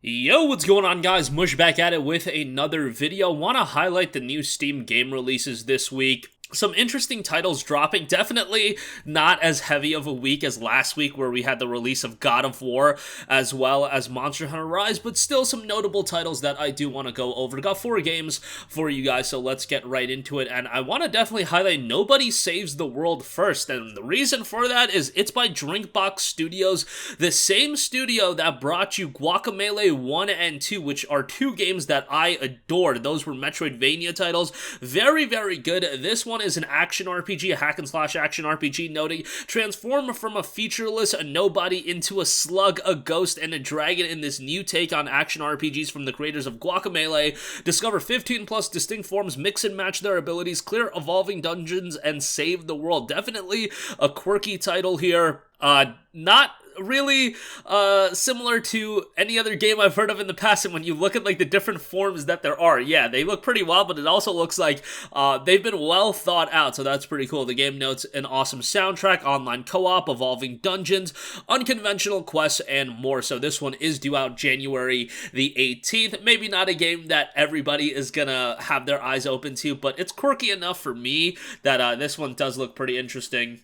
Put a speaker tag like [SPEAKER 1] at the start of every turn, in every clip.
[SPEAKER 1] Yo, what's going on, guys? Mush back at it with another video. Want to highlight the new Steam game releases this week. Some interesting titles dropping. Definitely not as heavy of a week as last week where we had the release of God of War as well as Monster Hunter Rise, but still some notable titles that I do want to go over. Got 4 games for you guys, so let's get right into it. And I want to definitely highlight Nobody Saves the World first, and the reason for that is it's by Drinkbox Studios, the same studio that brought you Guacamelee 1 and 2, which are 2 games that I adored. Those were Metroidvania titles. Very, very good. This one is an action RPG, a hack-and-slash action RPG, noting transform from a featureless nobody into a slug, a ghost, and a dragon in this new take on action RPGs from the creators of Guacamelee. Discover 15 plus distinct forms, mix and match their abilities, clear evolving dungeons, and save the world. Definitely a quirky title here. Not really similar to any other game I've heard of in the past, and when you look at like the different forms that there are, yeah, they look pretty wild, but it also looks like they've been well thought out, so that's pretty cool. The game notes an awesome soundtrack, online co-op, evolving dungeons, unconventional quests, and more. So this one is due out January the 18th. Maybe not a game that everybody is gonna have their eyes open to, but it's quirky enough for me that this one does look pretty interesting,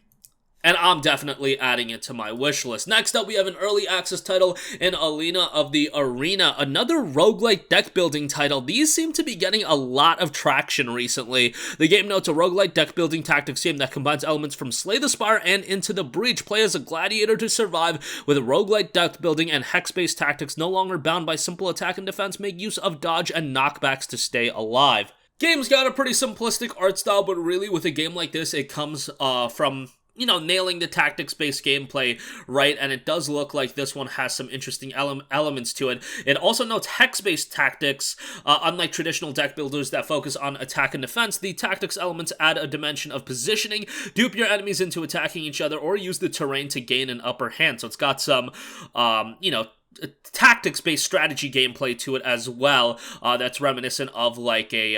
[SPEAKER 1] and I'm definitely adding it to my wish list. Next up, we have an early access title in Alina of the Arena, another roguelike deck building title. These seem to be getting a lot of traction recently. The game notes a roguelike deck building tactics game that combines elements from Slay the Spire and Into the Breach. Play as a gladiator to survive with roguelike deck building and hex-based tactics, no longer bound by simple attack and defense. Make use of dodge and knockbacks to stay alive. Game's got a pretty simplistic art style, but really with a game like this, it comes from nailing the tactics-based gameplay right, and it does look like this one has some interesting elements to it. It also notes hex-based tactics. Unlike traditional deck builders that focus on attack and defense, the tactics elements add a dimension of positioning, dupe your enemies into attacking each other, or use the terrain to gain an upper hand. So it's got some, tactics-based strategy gameplay to it as well. That's reminiscent of like a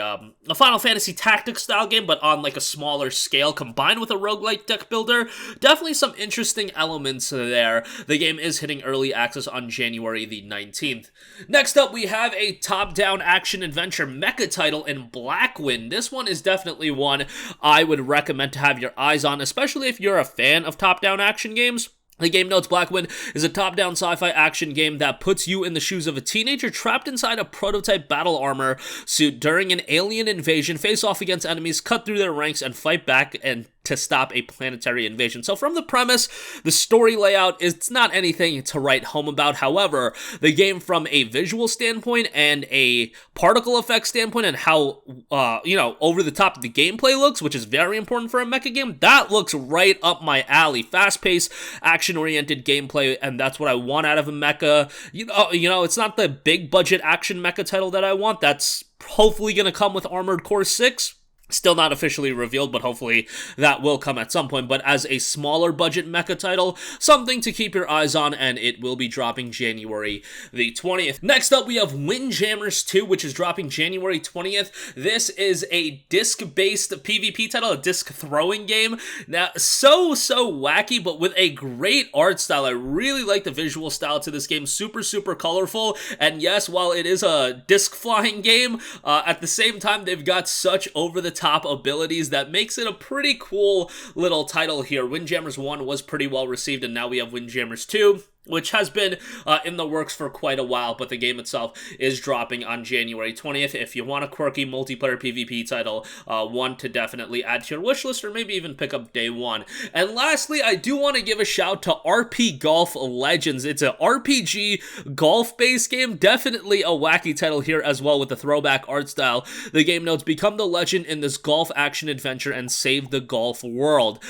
[SPEAKER 1] Final Fantasy Tactics style game, but on like a smaller scale, combined with a roguelike deck builder. Definitely some interesting elements there. The game is hitting early access on January the 19th. Next up, we have a top-down action-adventure mecha title in Blackwind. This one is definitely one I would recommend to have your eyes on, especially if you're a fan of top-down action games. The game notes Blackwind is a top-down sci-fi action game that puts you in the shoes of a teenager trapped inside a prototype battle armor suit during an alien invasion. Face off against enemies, cut through their ranks, and fight back and to stop a planetary invasion. So from the premise, the story layout, it's not anything to write home about. However, the game from a visual standpoint and a particle effect standpoint and how, over the top the gameplay looks, which is very important for a mecha game, that looks right up my alley. Fast-paced, action-oriented gameplay, and that's what I want out of a mecha. It's not the big-budget action mecha title that I want. That's hopefully going to come with Armored Core 6. Still not officially revealed, but hopefully that will come at some point. But as a smaller budget mecha title, something to keep your eyes on, and it will be dropping January the 20th. Next up, we have Windjammers 2, which is dropping January 20th. This is a disc-based PvP title, a disc throwing game. Now, so wacky, but with a great art style. I really like the visual style to this game. Super, super colorful. And yes, while it is a disc flying game, at the same time, they've got such over-the-top abilities that makes it a pretty cool little title here. Windjammers 1 was pretty well received, and now we have Windjammers 2, which has been in the works for quite a while, but the game itself is dropping on January 20th. If you want a quirky multiplayer PvP title, one to definitely add to your wish list, or maybe even pick up day one. And lastly, I do want to give a shout to RPGolf Legends. It's an RPG golf-based game, definitely a wacky title here as well with the throwback art style. The game notes, become the legend in this golf action adventure and save the golf world.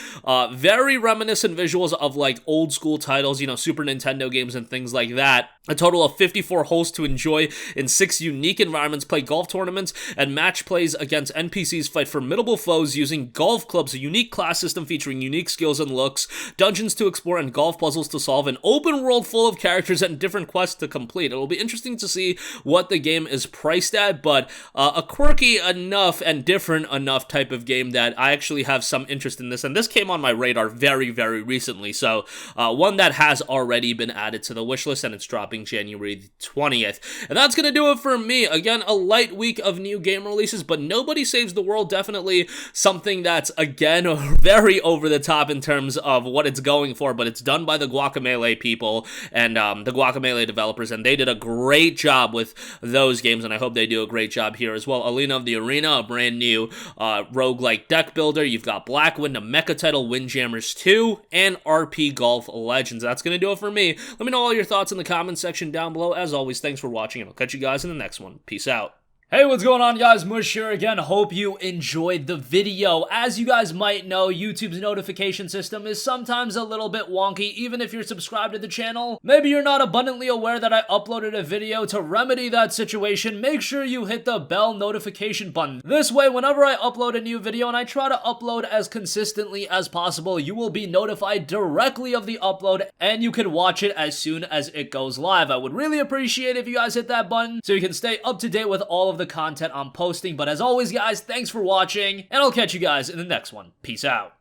[SPEAKER 1] Very reminiscent visuals of like old school titles, Super Nintendo games and things like that. A total of 54 holes to enjoy in 6 unique environments, play golf tournaments, and match plays against NPCs, fight formidable foes using golf clubs, a unique class system featuring unique skills and looks, dungeons to explore, and golf puzzles to solve, an open world full of characters and different quests to complete. It'll be interesting to see what the game is priced at, but a quirky enough and different enough type of game that I actually have some interest in this, and this came on my radar very, very recently, so one that has already already been added to the wishlist, and it's dropping January 20th. And that's gonna do it for me. Again, a light week of new game releases, but Nobody Saves the World, definitely something that's, again, very over the top in terms of what it's going for, but it's done by the Guacamelee people and the Guacamelee developers, and they did a great job with those games, and I hope they do a great job here as well. Alina of the Arena, a brand new roguelike deck builder. You've got Blackwind, a Mecha title, Windjammers 2, and RPGolf Legends. That's going to do it for me. Let me know all your thoughts in the comments section down below. As always, thanks for watching, and I'll catch you guys in the next one. Peace out.
[SPEAKER 2] Hey, what's going on, guys? Mush here again. Hope you enjoyed the video. As you guys might know, YouTube's notification system is sometimes a little bit wonky, even if you're subscribed to the channel. Maybe you're not abundantly aware that I uploaded a video. To remedy that situation, make sure you hit the bell notification button. This way, whenever I upload a new video, and I try to upload as consistently as possible, you will be notified directly of the upload, and you can watch it as soon as it goes live. I would really appreciate if you guys hit that button so you can stay up to date with all of the content I'm posting. But as always, guys, thanks for watching, and I'll catch you guys in the next one. Peace out.